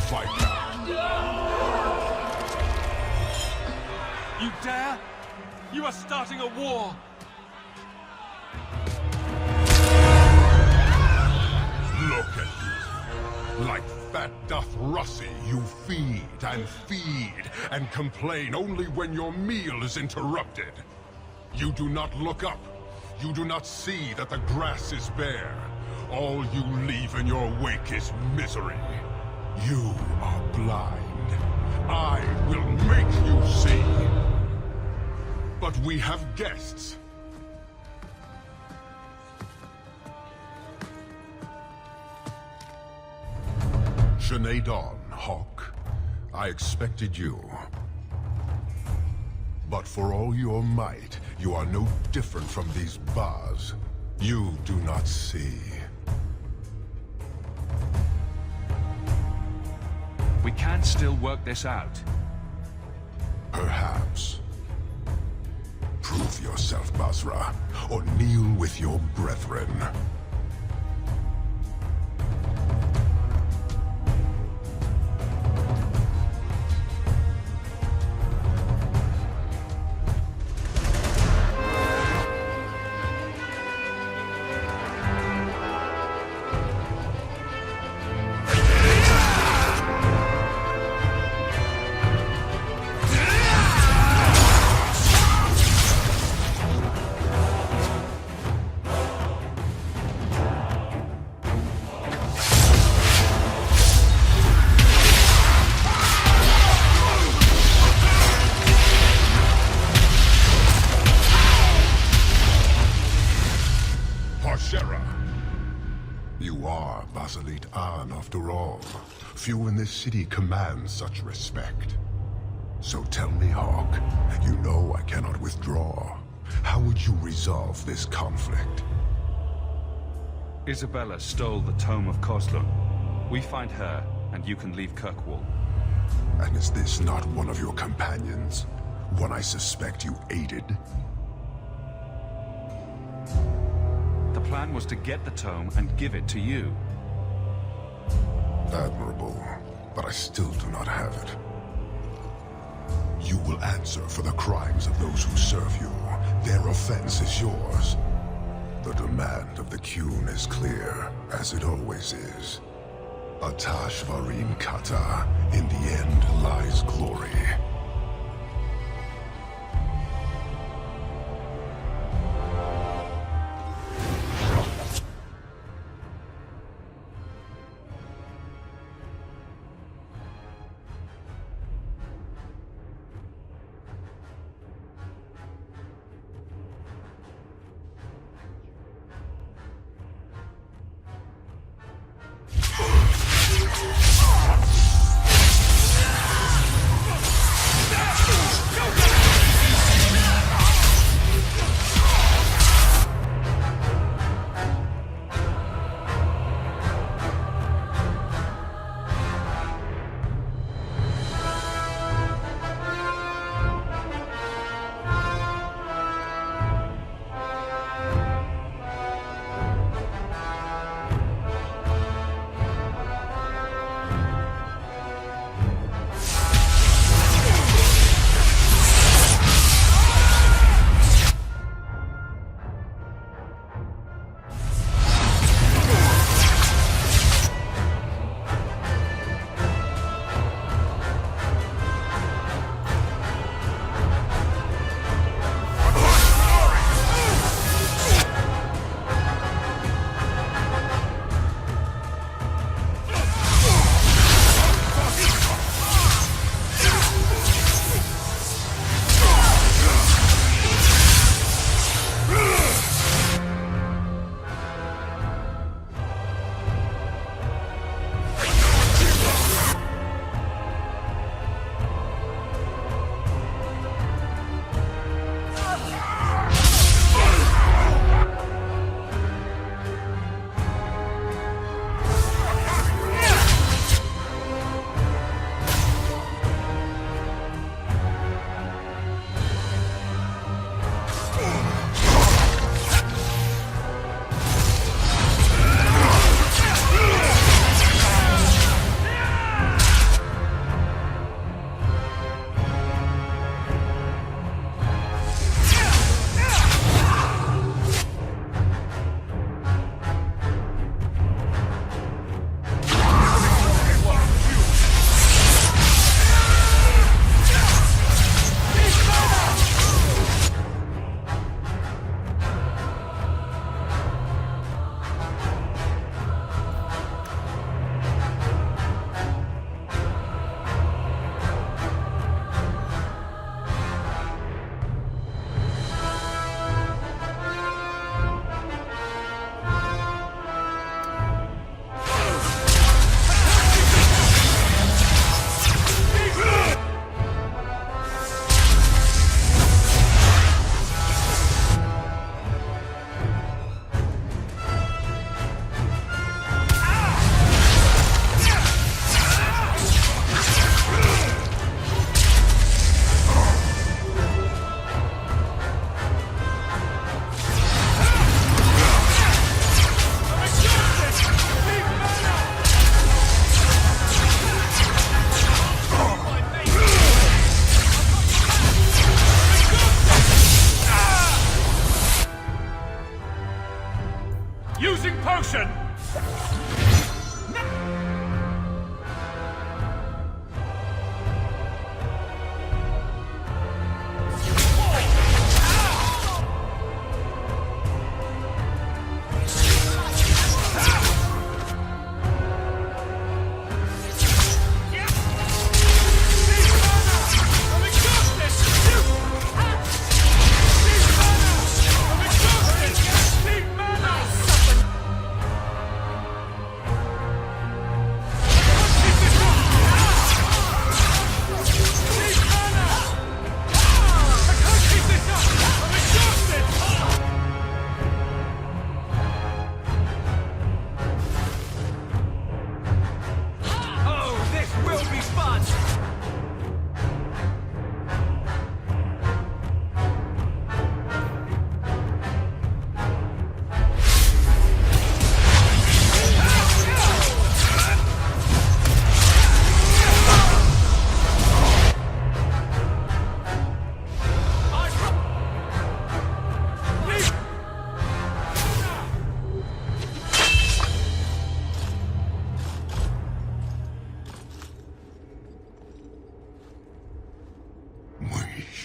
fighter. You dare? You are starting a war! Look at you. Like fat doth Russie, you feed and complain only when your meal is interrupted. You do not look up. You do not see that the grass is bare. All you leave in your wake is misery. You are blind. I will make you see. But we have guests. Sinead Dawn, Hawke. I expected you. But for all your might, you are no different from these bars. You do not see. We can still work this out. Perhaps. Prove yourself, Basra, or kneel with your brethren. After all, few in this city command such respect. So tell me, Hawke, you know I cannot withdraw. How would you resolve this conflict? Isabella stole the Tome of Coslon. We find her, and you can leave Kirkwall. And is this not one of your companions? One I suspect you aided? The plan was to get the tome and give it to you. Admirable, but I still do not have it. You will answer for the crimes of those who serve you. Their offense is yours. The demand of the Qun is clear, as it always is. Atash Varin Kata, in the end lies glory.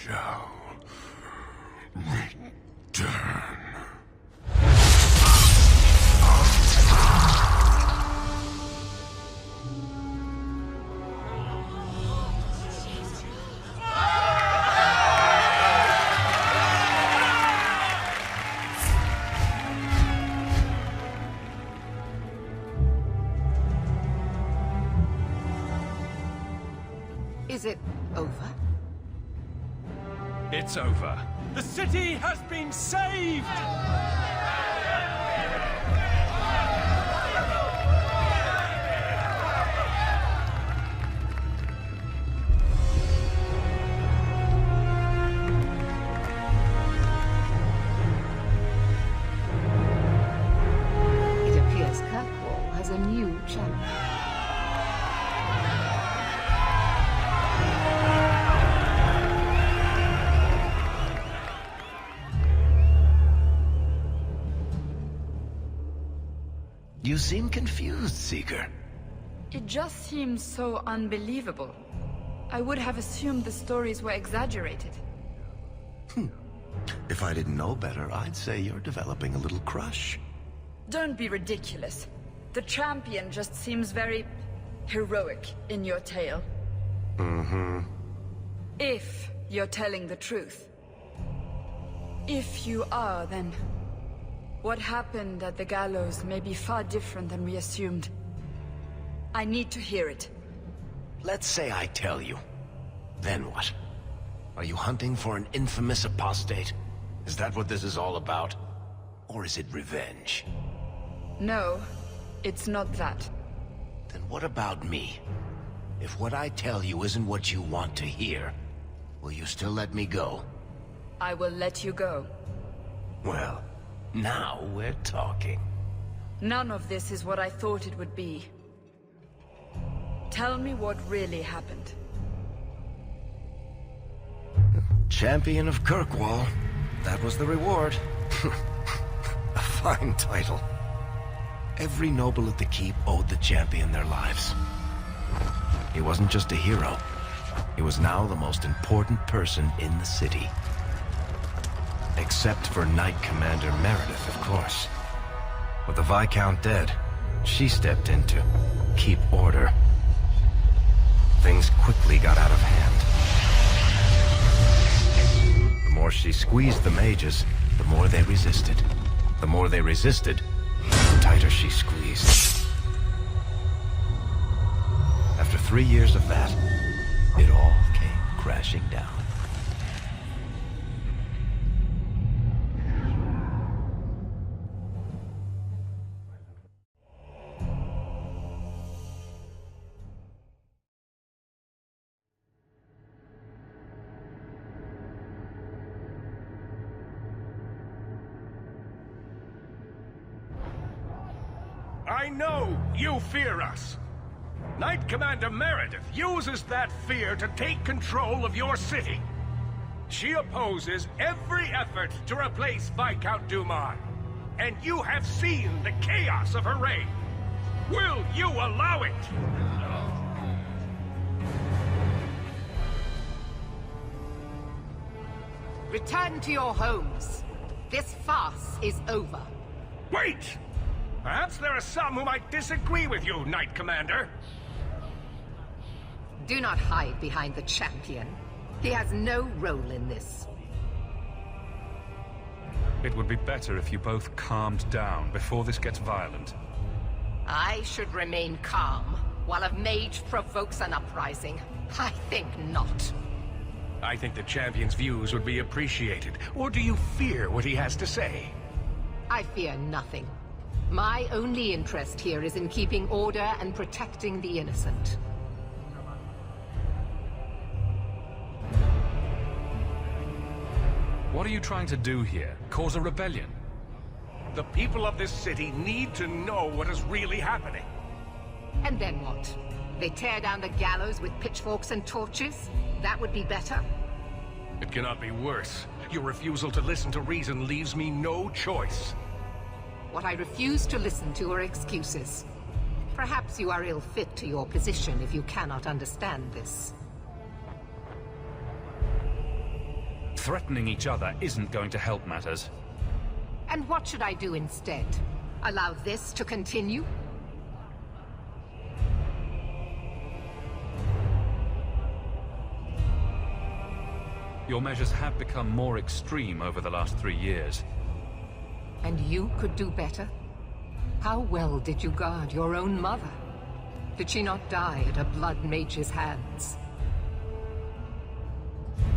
shall return. Is it over? It's over. The city has been saved! It appears Kirkwall has a new champion. You seem confused, Seeker. It just seems so unbelievable. I would have assumed the stories were exaggerated. If I didn't know better, I'd say you're developing a little crush. Don't be ridiculous. The champion just seems very heroic in your tale. Mm-hmm. If you're telling the truth. If you are, then what happened at the gallows may be far different than we assumed. I need to hear it. Let's say I tell you. Then what? Are you hunting for an infamous apostate? Is that what this is all about? Or is it revenge? No, it's not that. Then what about me? If what I tell you isn't what you want to hear, will you still let me go? I will let you go. Well, now we're talking. None of this is what I thought it would be. Tell me what really happened. Champion of Kirkwall. That was the reward. A fine title. Every noble at the keep owed the champion their lives. He wasn't just a hero. He was now the most important person in the city. Except for Knight Commander Meredith, of course. With the Viscount dead, she stepped in to keep order. Things quickly got out of hand. The more she squeezed the mages, the more they resisted. The more they resisted, the tighter she squeezed. After 3 years of that, it all came crashing down. I know you fear us. Knight Commander Meredith uses that fear to take control of your city. She opposes every effort to replace Viscount Dumont. And you have seen the chaos of her reign. Will you allow it? Return to your homes. This farce is over. Wait! Perhaps there are some who might disagree with you, Knight Commander. Do not hide behind the champion. He has no role in this. It would be better if you both calmed down before this gets violent. I should remain calm while a mage provokes an uprising. I think not. I think the champion's views would be appreciated. Or do you fear what he has to say? I fear nothing. My only interest here is in keeping order and protecting the innocent. What are you trying to do here? Cause a rebellion? The people of this city need to know what is really happening. And then what? They tear down the gallows with pitchforks and torches? That would be better? It cannot be worse. Your refusal to listen to reason leaves me no choice. What I refuse to listen to are excuses. Perhaps you are ill-fit to your position if you cannot understand this. Threatening each other isn't going to help matters. And what should I do instead? Allow this to continue? Your measures have become more extreme over the last 3 years. And you could do better? How well did you guard your own mother? Did she not die at a blood mage's hands?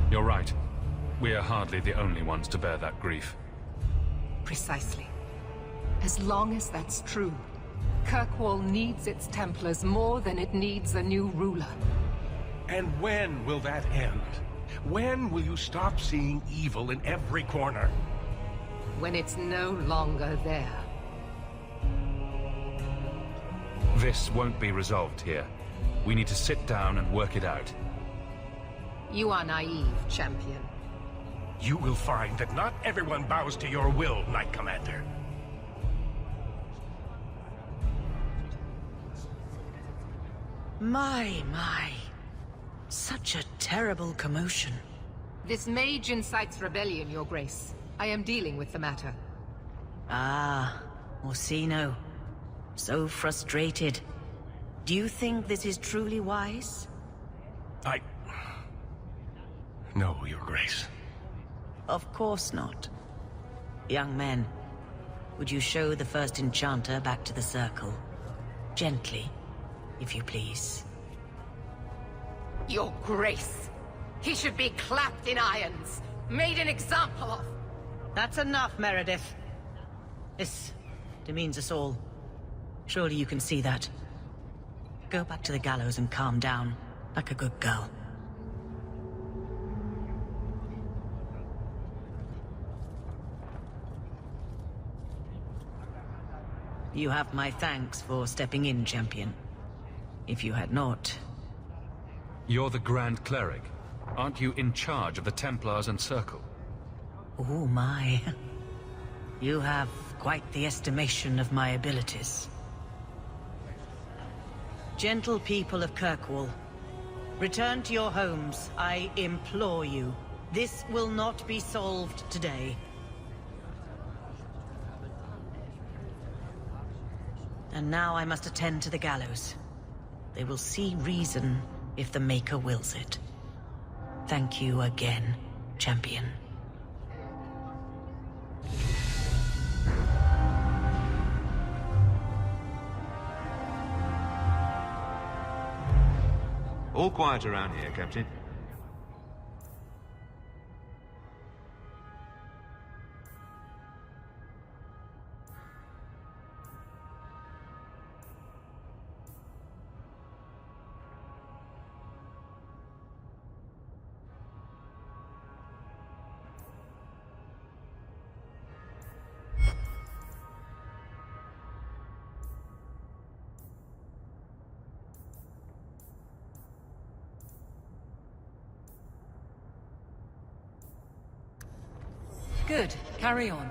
You're right. We are hardly the only ones to bear that grief. Precisely. As long as that's true, Kirkwall needs its Templars more than it needs a new ruler. And when will that end? When will you stop seeing evil in every corner? When it's no longer there. This won't be resolved here. We need to sit down and work it out. You are naive, champion. You will find that not everyone bows to your will, Knight Commander. My. Such a terrible commotion. This mage incites rebellion, Your Grace. I am dealing with the matter. Ah, Orsino. So frustrated. Do you think this is truly wise? No, Your Grace. Of course not. Young men, would you show the first enchanter back to the circle? Gently, if you please. Your Grace! He should be clapped in irons, made an example of! That's enough, Meredith. This demeans us all. Surely you can see that. Go back to the gallows and calm down, like a good girl. You have my thanks for stepping in, champion. If you had not... You're the Grand Cleric. Aren't you in charge of the Templars and Circle? Oh my. You have quite the estimation of my abilities. Gentle people of Kirkwall, return to your homes, I implore you. This will not be solved today. And now I must attend to the gallows. They will see reason if the Maker wills it. Thank you again, champion. All quiet around here, Captain. Good. Carry on.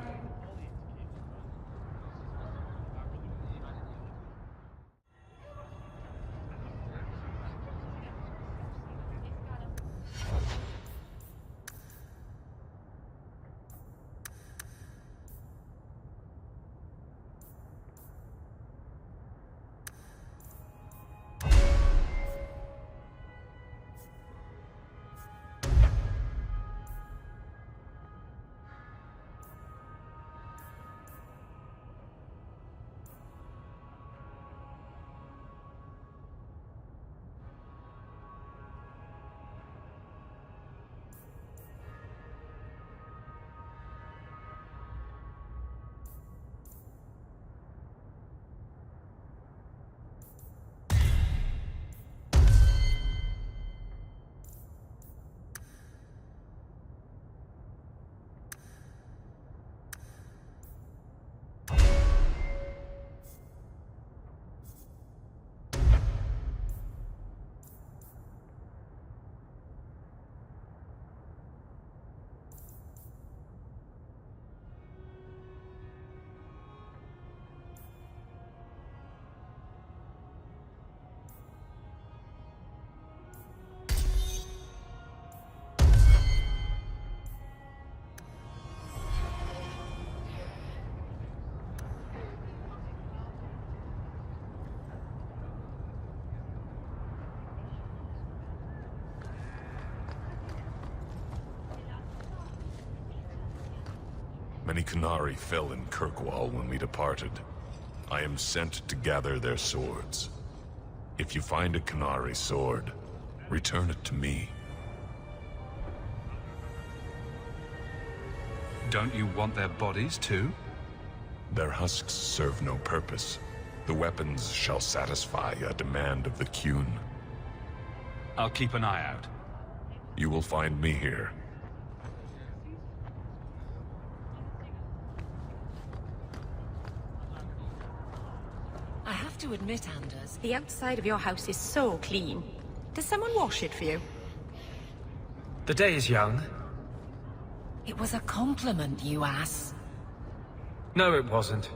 Many Qunari fell in Kirkwall when we departed. I am sent to gather their swords. If you find a Qunari sword, return it to me. Don't you want their bodies too? Their husks serve no purpose. The weapons shall satisfy a demand of the Qun. I'll keep an eye out. You will find me here. I have to admit, Anders, the outside of your house is so clean. Does someone wash it for you? The day is young. It was a compliment, you ass. No, it wasn't.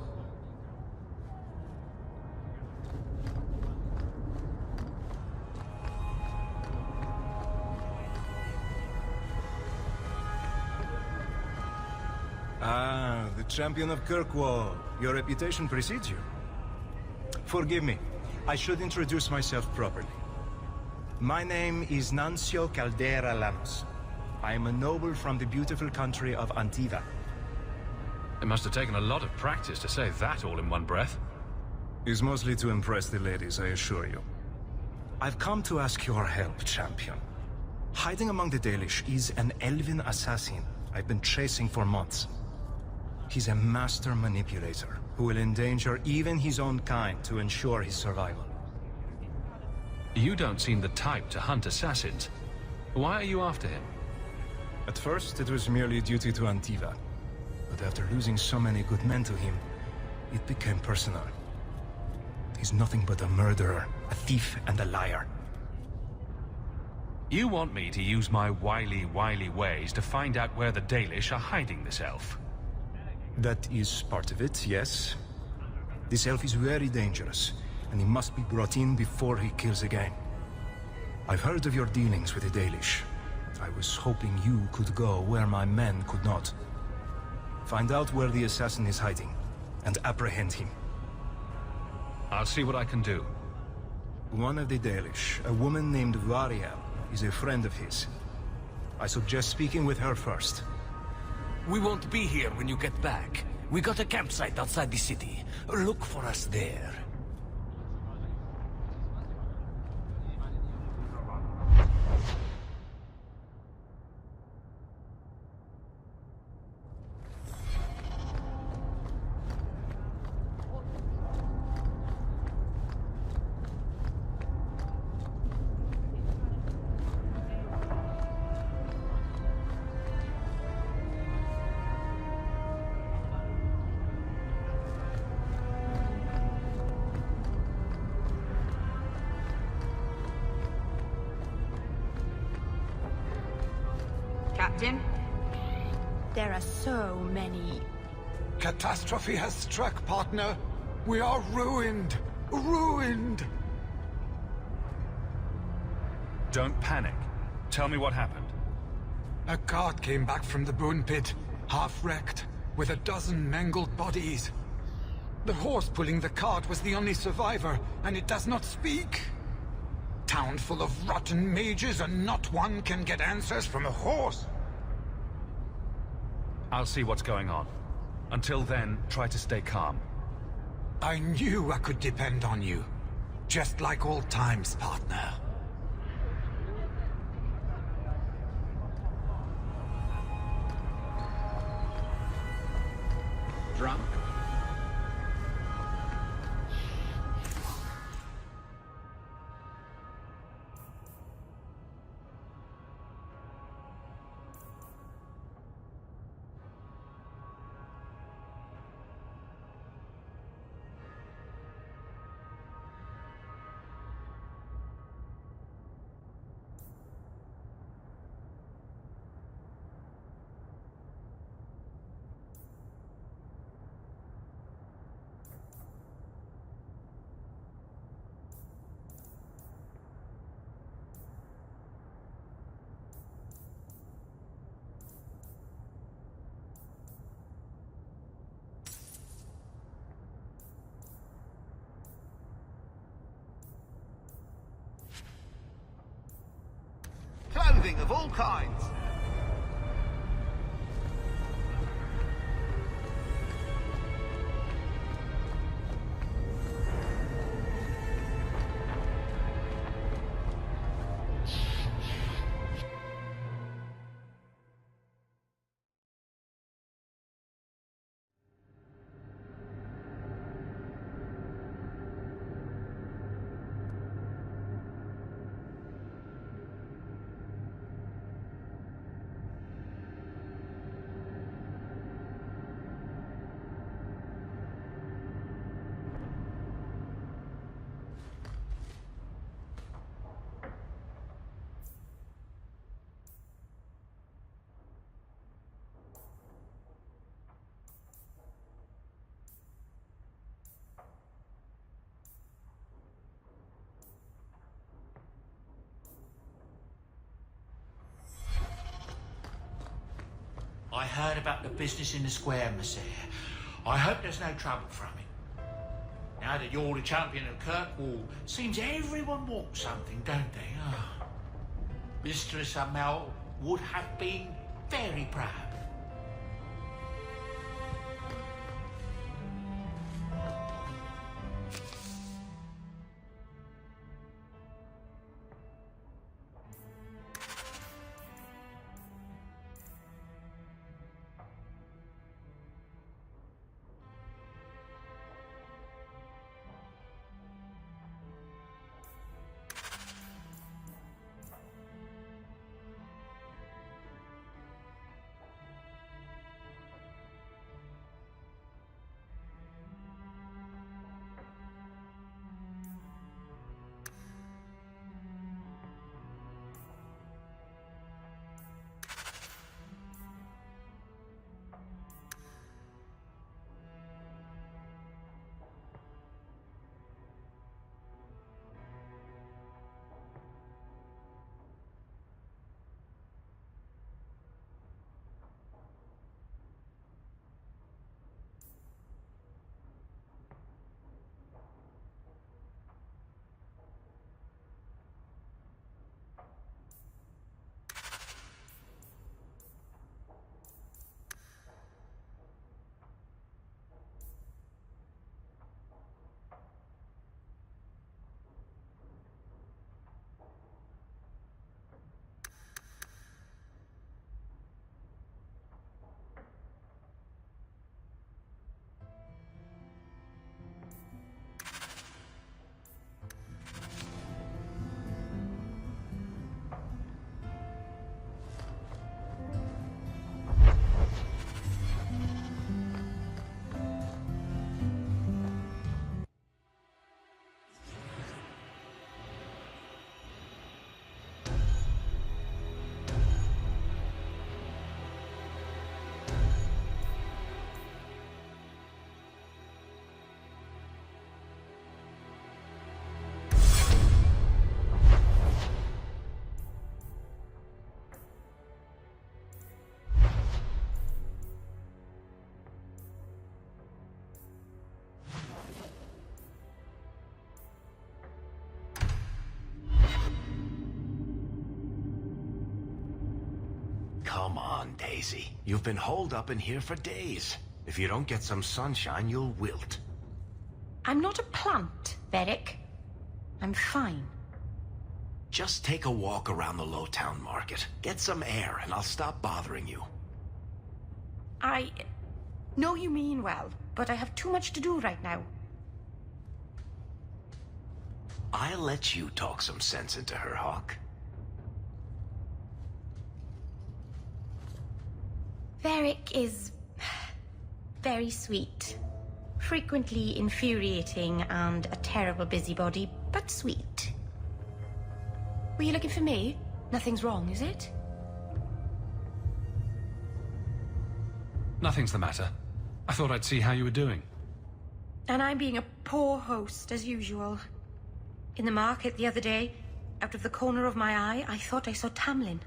Ah, the champion of Kirkwall. Your reputation precedes you. Forgive me. I should introduce myself properly. My name is Nuncio Caldera Lanos. I am a noble from the beautiful country of Antiva. It must have taken a lot of practice to say that all in one breath. It's mostly to impress the ladies, I assure you. I've come to ask your help, champion. Hiding among the Dalish is an elven assassin I've been chasing for months. He's a master manipulator who will endanger even his own kind to ensure his survival. You don't seem the type to hunt assassins. Why are you after him? At first, it was merely duty to Antiva. But after losing so many good men to him, it became personal. He's nothing but a murderer, a thief, and a liar. You want me to use my wily ways to find out where the Dalish are hiding this elf? That is part of it, yes. This elf is very dangerous, and he must be brought in before he kills again. I've heard of your dealings with the Dalish. I was hoping you could go where my men could not. Find out where the assassin is hiding, and apprehend him. I'll see what I can do. One of the Dalish, a woman named Variel, is a friend of his. I suggest speaking with her first. We won't be here when you get back. We got a campsite outside the city. Look for us there. Captain? There are so many... Catastrophe has struck, partner. We are ruined. Ruined! Don't panic. Tell me what happened. A cart came back from the bone pit, half-wrecked, with a dozen mangled bodies. The horse pulling the cart was the only survivor, and it does not speak. Town full of rotten mages, and not one can get answers from a horse. I'll see what's going on. Until then, try to stay calm. I knew I could depend on you. Just like old times, partner. Drunk? Clothing of all kinds. I heard about the business in the square, Messere. I hope there's no trouble from it. Now that you're the champion of Kirkwall, seems everyone wants something, don't they? Oh. Mistress Amel would have been very proud. Come on, Daisy. You've been holed up in here for days. If you don't get some sunshine, you'll wilt. I'm not a plant, Beric. I'm fine. Just take a walk around the Lowtown Market. Get some air, and I'll stop bothering you. I know you mean well, but I have too much to do right now. I'll let you talk some sense into her, Hawke. Beric is very sweet. Frequently infuriating and a terrible busybody, but sweet. Were you looking for me? Nothing's wrong, is it? Nothing's the matter. I thought I'd see how you were doing. And I'm being a poor host, as usual. In the market the other day, out of the corner of my eye, I thought I saw Tamlin.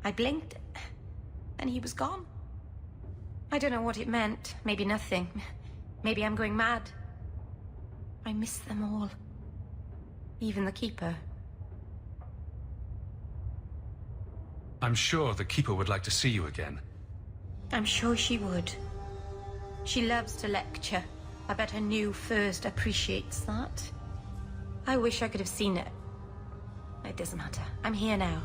I blinked, and he was gone. I don't know what it meant. Maybe nothing. Maybe I'm going mad. I miss them all. Even the Keeper. I'm sure the Keeper would like to see you again. I'm sure she would. She loves to lecture. I bet her new first appreciates that. I wish I could have seen it. It doesn't matter. I'm here now.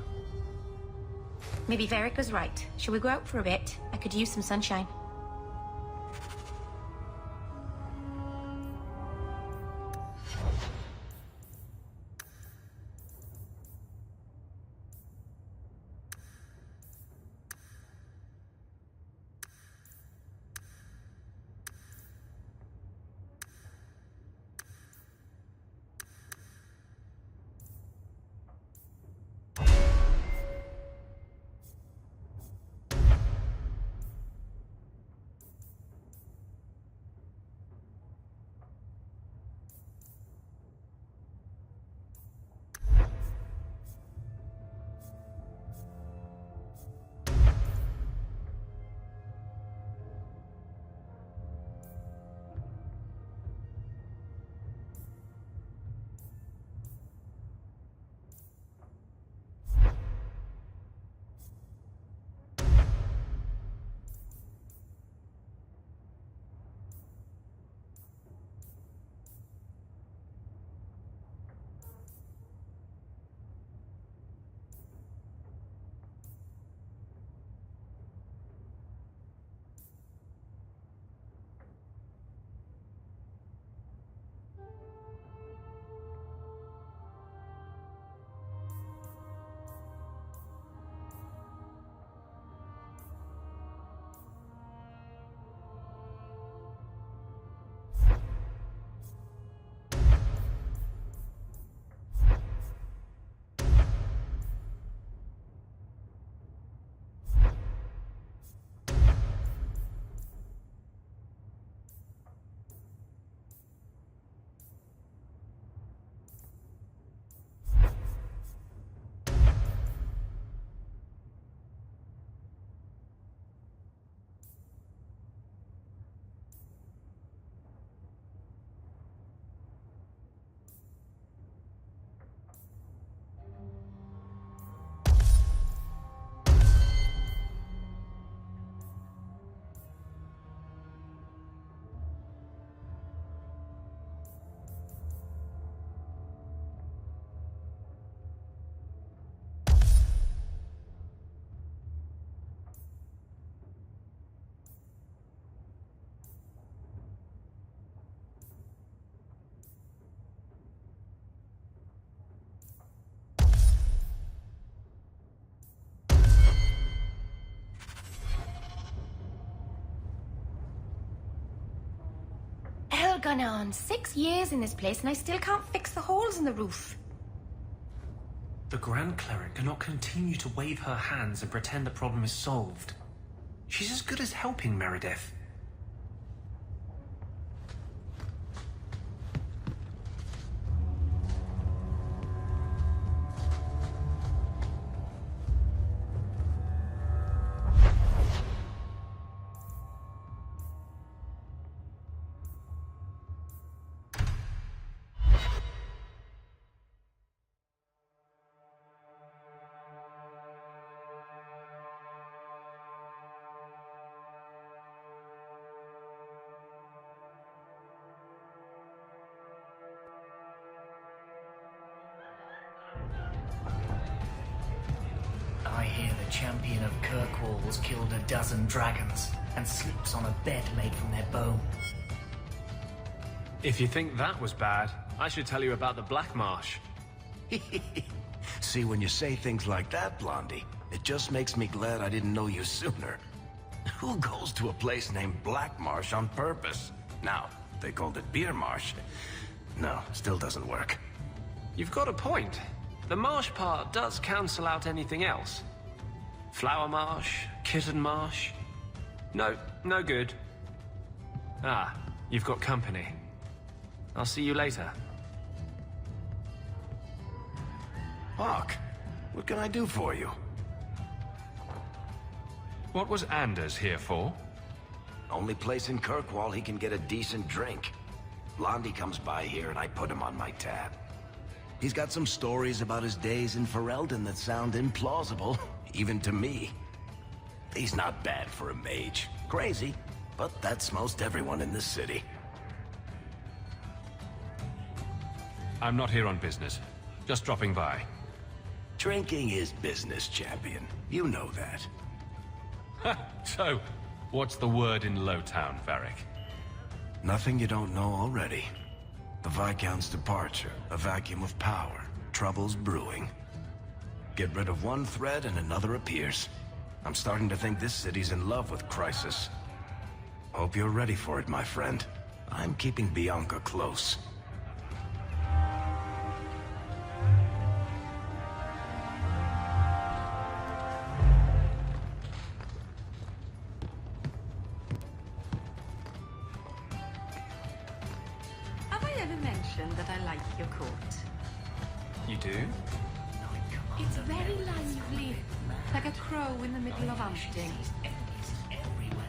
Maybe Varric was right. Shall we go out for a bit? I could use some sunshine. gone on? 6 years in this place and I still can't fix the holes in the roof. The Grand Cleric cannot continue to wave her hands and pretend the problem is solved. She's as good as helping Meredith. I hear the champion of Kirkwall's killed a dozen dragons and sleeps on a bed made from their bone. If you think that was bad, I should tell you about the Black Marsh. See, when you say things like that, Blondie, it just makes me glad I didn't know you sooner. Who goes to a place named Black Marsh on purpose? Now, they called it Beer Marsh. No, still doesn't work. You've got a point. The marsh part does cancel out anything else. Flower Marsh, Kitten Marsh. No, no good. Ah, you've got company. I'll see you later. Hawke, what can I do for you? What was Anders here for? Only place in Kirkwall he can get a decent drink. Blondie comes by here and I put him on my tab. He's got some stories about his days in Ferelden that sound implausible, even to me. He's not bad for a mage. Crazy, but that's most everyone in this city. I'm not here on business. Just dropping by. Drinking is business, champion. You know that. So, what's the word in Lowtown, Varric? Nothing you don't know already. The Viscount's departure, a vacuum of power, troubles brewing. Get rid of one thread and another appears. I'm starting to think this city's in love with Crisis. Hope you're ready for it, my friend. I'm keeping Bianca close. That I like your court. You do? It's very lively, like a crow in the middle of hunting.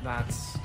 That's...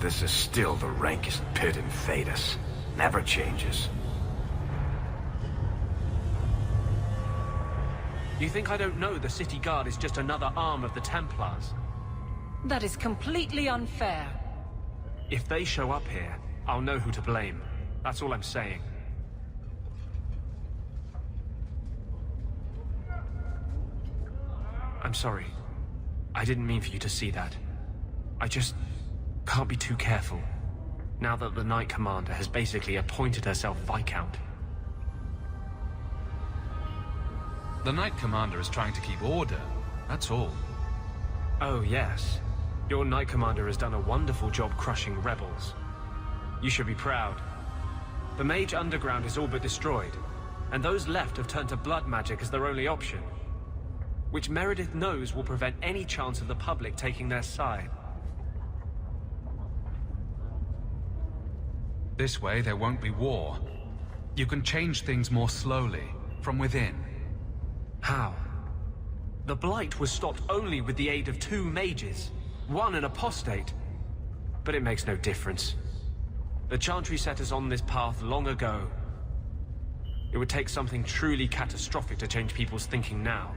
This is still the rankest pit in Thedas. Never changes. You think I don't know the City Guard is just another arm of the Templars? That is completely unfair. If they show up here, I'll know who to blame. That's all I'm saying. I'm sorry. I didn't mean for you to see that. I just... can't be too careful, now that the Knight Commander has basically appointed herself Viscount. The Knight Commander is trying to keep order, that's all. Oh yes. Your Knight Commander has done a wonderful job crushing rebels. You should be proud. The Mage Underground is all but destroyed, and those left have turned to blood magic as their only option, which Meredith knows will prevent any chance of the public taking their side. This way, there won't be war. You can change things more slowly, from within. How? The Blight was stopped only with the aid of 2 mages, one an apostate. But it makes no difference. The Chantry set us on this path long ago. It would take something truly catastrophic to change people's thinking now.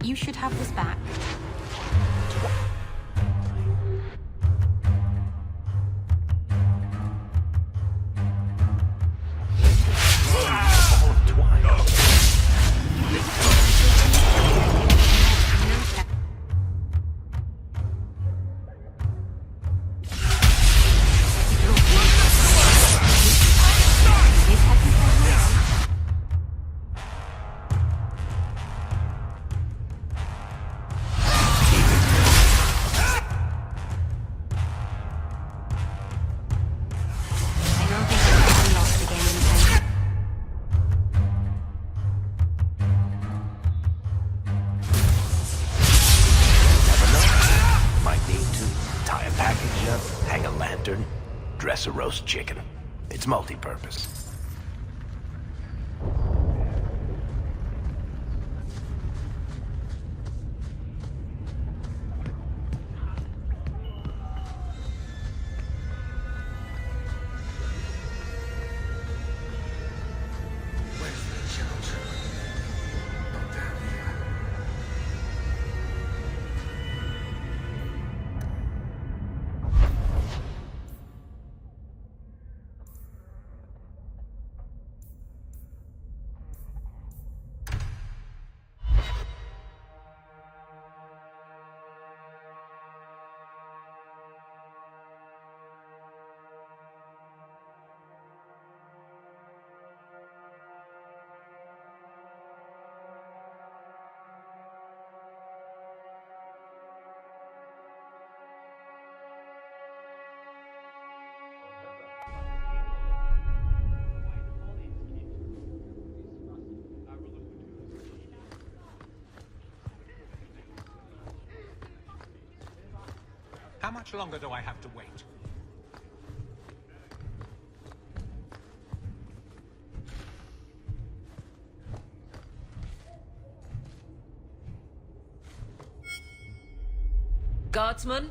You should have this back. A roast chicken. It's multi-purpose. How much longer do I have to wait? Guardsman,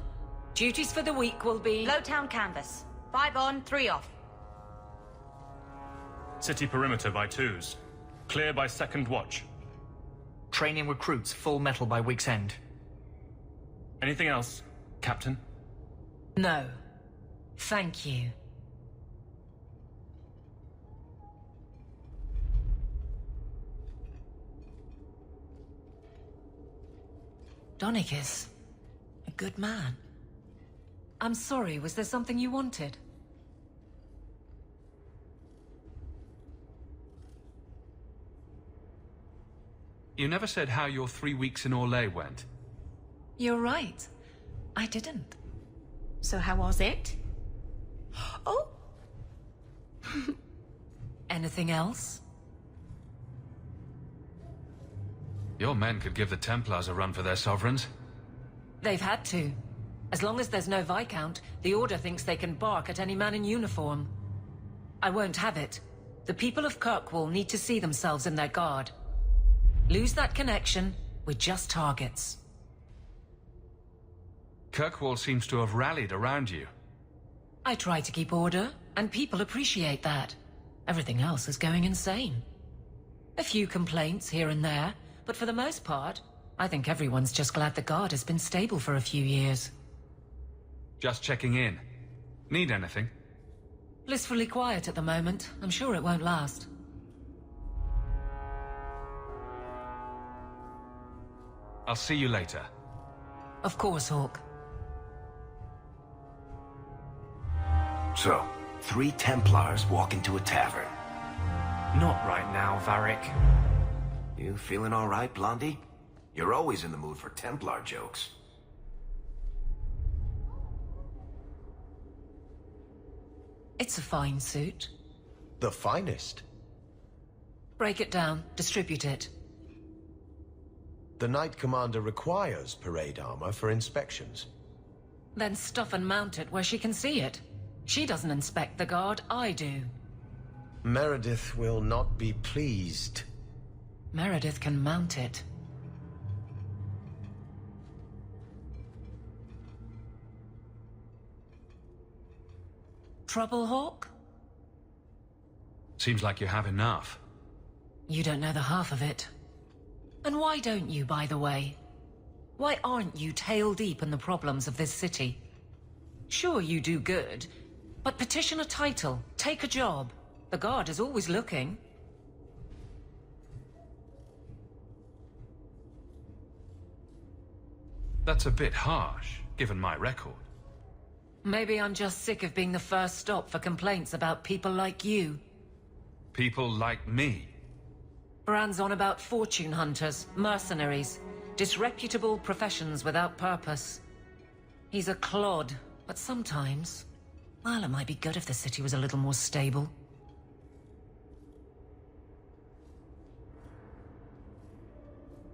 duties for the week will be... Lowtown canvas. 5 on, 3 off. City perimeter by 2s. Clear by 2nd watch. Training recruits full metal by week's end. Anything else, Captain? No. Thank you. Donicus. A good man. I'm sorry, was there something you wanted? You never said how your 3 weeks in Orlais went. You're right. I didn't. So how was it? Oh! Anything else? Your men could give the Templars a run for their sovereigns. They've had to. As long as there's no Viscount, the Order thinks they can bark at any man in uniform. I won't have it. The people of Kirkwall need to see themselves in their guard. Lose that connection, we're just targets. Kirkwall seems to have rallied around you. I try to keep order, and people appreciate that. Everything else is going insane. A few complaints here and there, but for the most part, I think everyone's just glad the guard has been stable for a few years. Just checking in. Need anything? Blissfully quiet at the moment. I'm sure it won't last. I'll see you later. Of course, Hawke. So, 3 Templars walk into a tavern. Not right now, Varric. You feeling all right, Blondie? You're always in the mood for Templar jokes. It's a fine suit. The finest. Break it down, distribute it. The Knight Commander requires parade armor for inspections. Then stuff and mount it where she can see it. She doesn't inspect the guard, I do. Meredith will not be pleased. Meredith can mount it. Trouble, Hawke? Seems like you have enough. You don't know the half of it. And why don't you, by the way? Why aren't you tail deep in the problems of this city? Sure, you do good, but petition a title, take a job. The guard is always looking. That's a bit harsh, given my record. Maybe I'm just sick of being the first stop for complaints about people like you. People like me? Brand's on about fortune hunters, mercenaries, disreputable professions without purpose. He's a clod, but sometimes, well, it might be good if the city was a little more stable.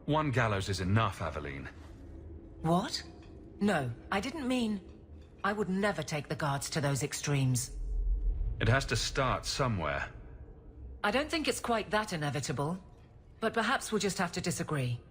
One gallows is enough, Aveline. What? No, I didn't mean... I would never take the guards to those extremes. It has to start somewhere. I don't think it's quite that inevitable, but perhaps we'll just have to disagree.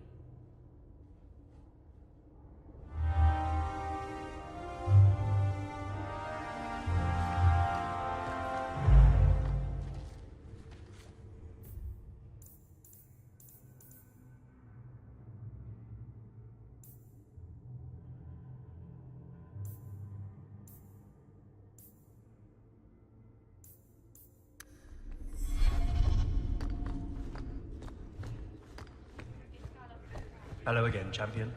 Hello again, champion.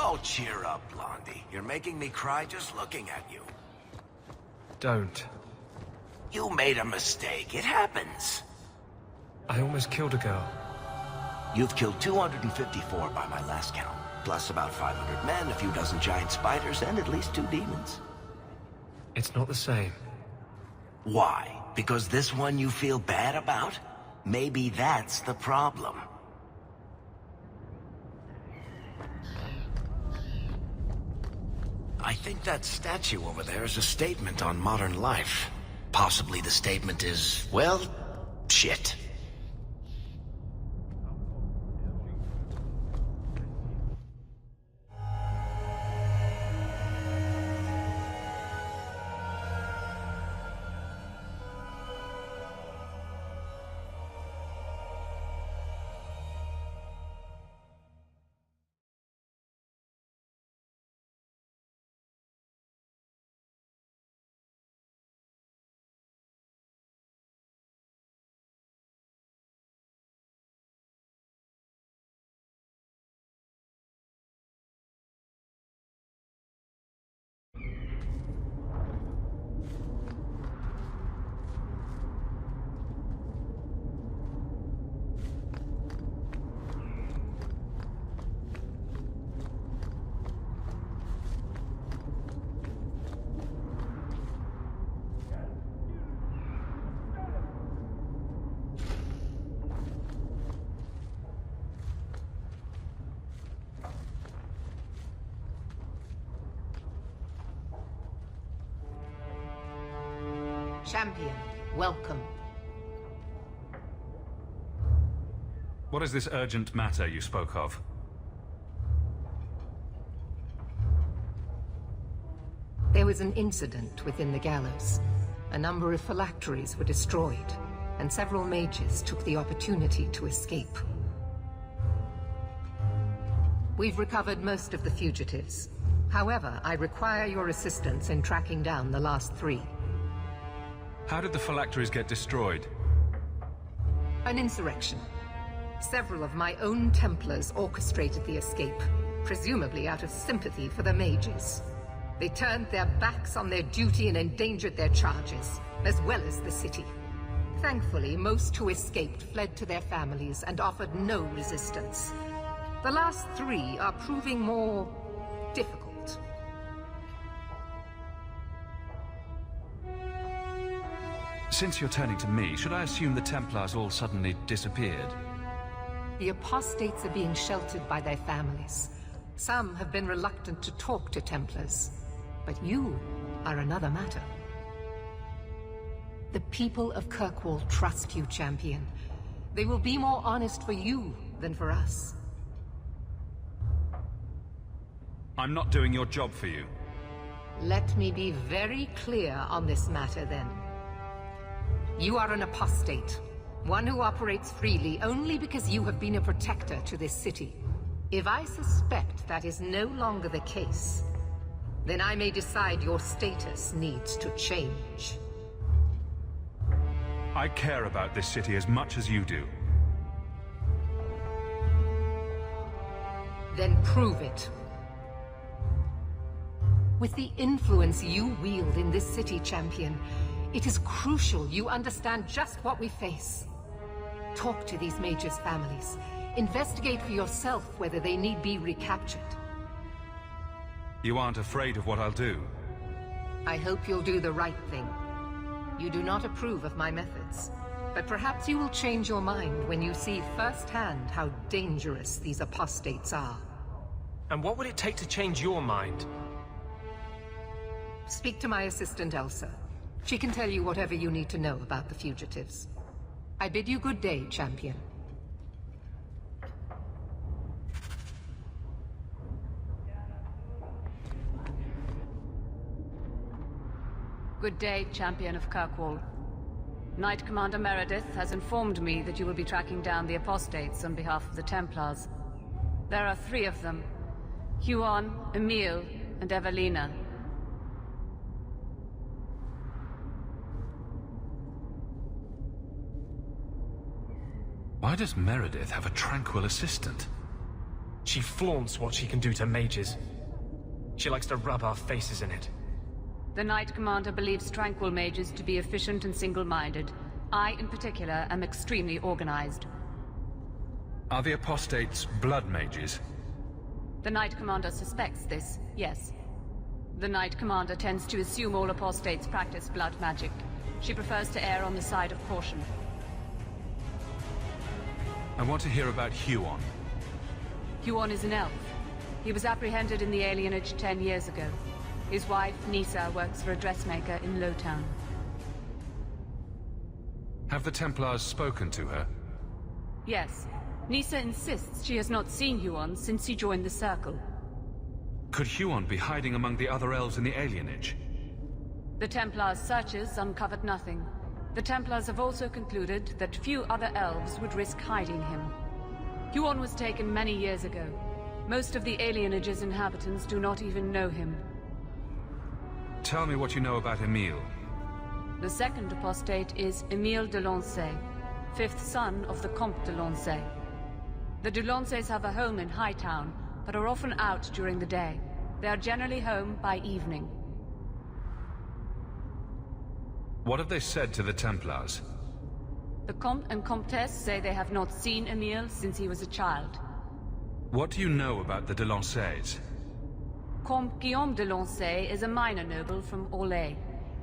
Oh, cheer up, Blondie. You're making me cry just looking at you. Don't. You made a mistake. It happens. I almost killed a girl. You've killed 254 by my last count. Plus about 500 men, a few dozen giant spiders, and at least 2 demons. It's not the same. Why? Because this one you feel bad about? Maybe that's the problem. I think that statue over there is a statement on modern life. Possibly the statement is, well, shit. Champion, welcome. What is this urgent matter you spoke of? was an incident within the gallows. A number of phylacteries were destroyed, and several mages took the opportunity to escape. We've recovered most of the fugitives. However, I require your assistance in tracking down the last 3. How did the phylacteries get destroyed? An insurrection. Several of my own Templars orchestrated the escape, presumably out of sympathy for the mages. They turned their backs on their duty and endangered their charges, as well as the city. Thankfully, most who escaped fled to their families and offered no resistance. The last 3 are proving more difficult. Since you're turning to me, should I assume the Templars all suddenly disappeared? The apostates are being sheltered by their families. Some have been reluctant to talk to Templars, but you are another matter. The people of Kirkwall trust you, champion. They will be more honest for you than for us. I'm not doing your job for you. Let me be very clear on this matter, then. You are an apostate, one who operates freely only because you have been a protector to this city. If I suspect that is no longer the case, then I may decide your status needs to change. I care about this city as much as you do. Then prove it. With the influence you wield in this city, champion, it is crucial you understand just what we face. Talk to these mages' families. Investigate for yourself whether they need be recaptured. You aren't afraid of what I'll do? I hope you'll do the right thing. You do not approve of my methods, but perhaps you will change your mind when you see firsthand how dangerous these apostates are. And what would it take to change your mind? Speak to my assistant, Elsa. She can tell you whatever you need to know about the fugitives. I bid you good day, champion. Good day, champion of Kirkwall. Knight Commander Meredith has informed me that you will be tracking down the apostates on behalf of the Templars. There are 3 of them: Huon, Emil, and Evelina. Why does Meredith have a tranquil assistant? She flaunts what she can do to mages. She likes to rub our faces in it. The Knight Commander believes tranquil mages to be efficient and single-minded. I, in particular, am extremely organized. Are the apostates blood mages? The Knight Commander suspects this, yes. The Knight Commander tends to assume all apostates practice blood magic. She prefers to err on the side of caution. I want to hear about Huon. Huon is an elf. He was apprehended in the alienage 10 years ago. His wife, Nisa, works for a dressmaker in Lowtown. Have the Templars spoken to her? Yes. Nisa insists she has not seen Huon since he joined the Circle. Could Huon be hiding among the other elves in the alienage? The Templars' searches uncovered nothing. The Templars have also concluded that few other elves would risk hiding him. Huon was taken many years ago. Most of the alienage's inhabitants do not even know him. Tell me what you know about Emil. The second apostate is Emile de Lancey, 5th son of the Comte de Lancey. The de Lanceys have a home in Hightown, but are often out during the day. They are generally home by evening. What have they said to the Templars? The Comte and Comtesse say they have not seen Emile since he was a child. What do you know about the de Lanceys? Comte Guillaume de Lancey is a minor noble from Orlais.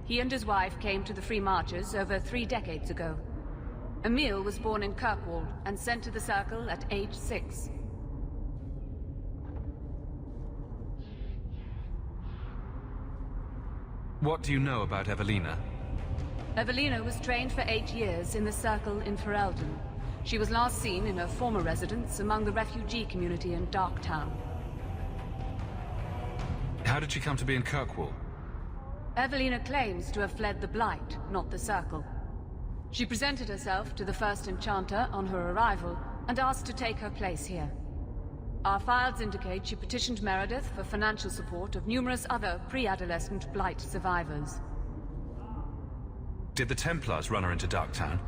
He and his wife came to the Free Marches over 3 decades ago. Emile was born in Kirkwall and sent to the Circle at age 6. What do you know about Evelina? Evelina was trained for 8 years in the Circle in Ferelden. She was last seen in her former residence among the refugee community in Darktown. How did she come to be in Kirkwall? Evelina claims to have fled the Blight, not the Circle. She presented herself to the first Enchanter on her arrival and asked to take her place here. Our files indicate she petitioned Meredith for financial support of numerous other pre-adolescent Blight survivors. Did the Templars run her into Darktown?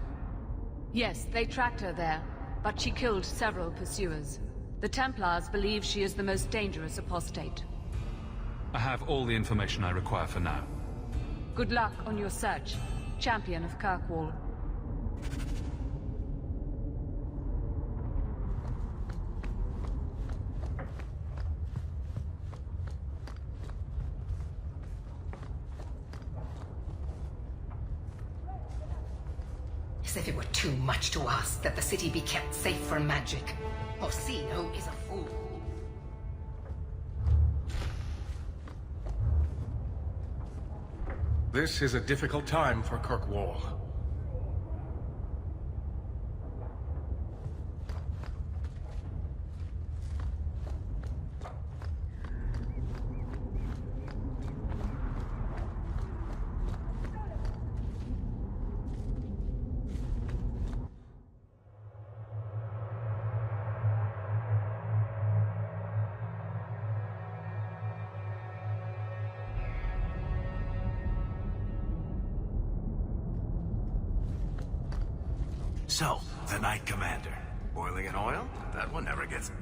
Yes, they tracked her there, but she killed several pursuers. The Templars believe she is the most dangerous apostate. I have all the information I require for now. Good luck on your search, Champion of Kirkwall. As if it were too much to ask that the city be kept safe from magic. Orsino is a fool. This is a difficult time for Kirkwall. So, the Knight Commander. Boiling in oil? That one never gets...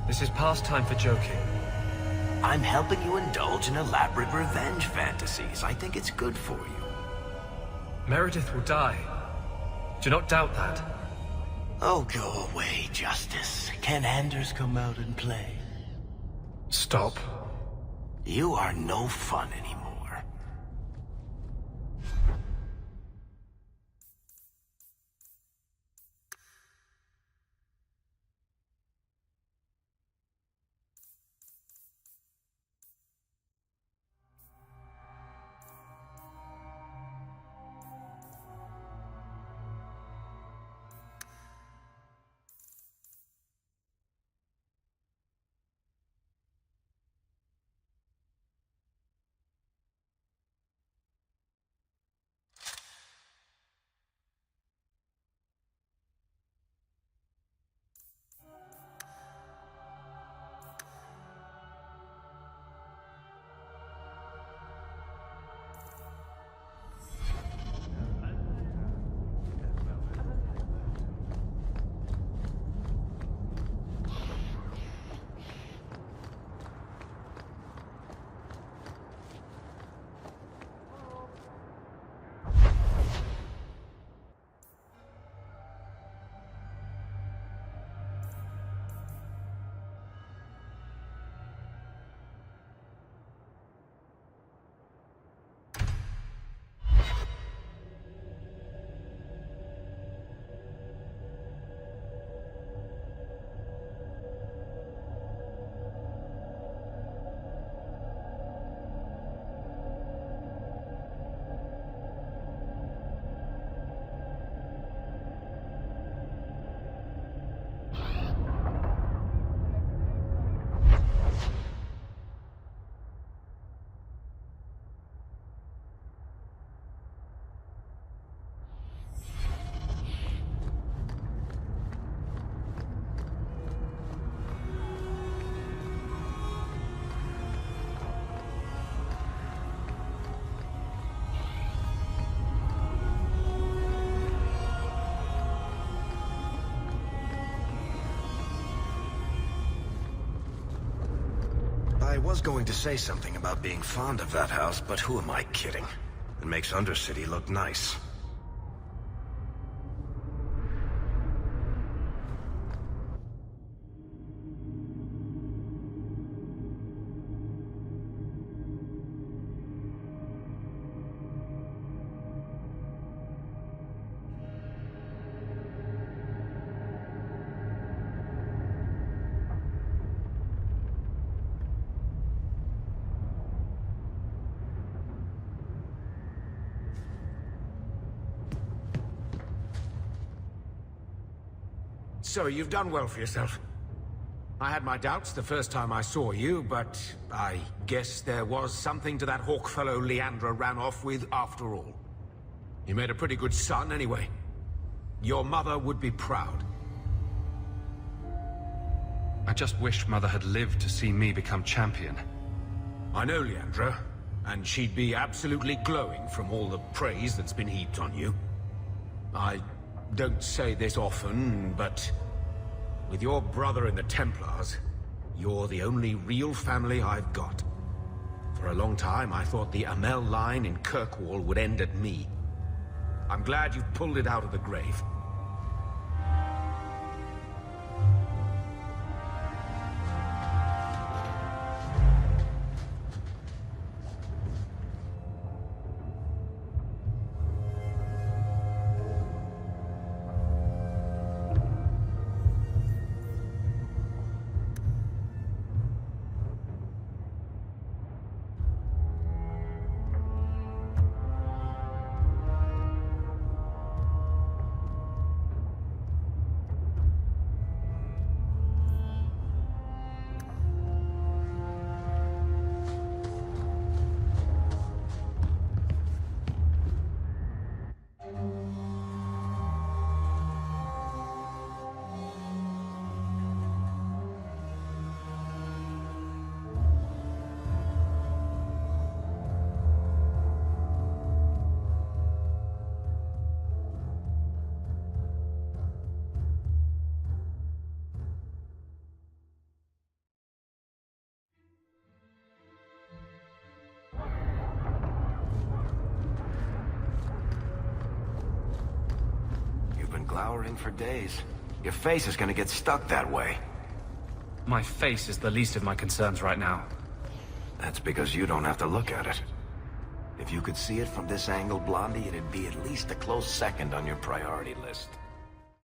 This is past time for joking. I'm helping you indulge in elaborate revenge fantasies. I think it's good for you. Meredith will die. Do not doubt that. Oh, go away, Justice. Can Anders come out and play? Stop. You are no fun anymore. I was going to say something about being fond of that house, but who am I kidding? It makes Undercity look nice. So you've done well for yourself. I had my doubts the first time I saw you, but I guess there was something to that Hawke fellow Leandra ran off with after all. You made a pretty good son anyway. Your mother would be proud. I just wish Mother had lived to see me become champion. I know Leandra, and she'd be absolutely glowing from all the praise that's been heaped on you. I don't say this often, but with your brother in the Templars, you're the only real family I've got. For a long time, I thought the Amel line in Kirkwall would end at me. I'm glad you've pulled it out of the grave. Glowering for days. Your face is gonna get stuck that way. My face is the least of my concerns right now. That's because you don't have to look at it. If you could see it from this angle, Blondie, it'd be at least a close second on your priority list.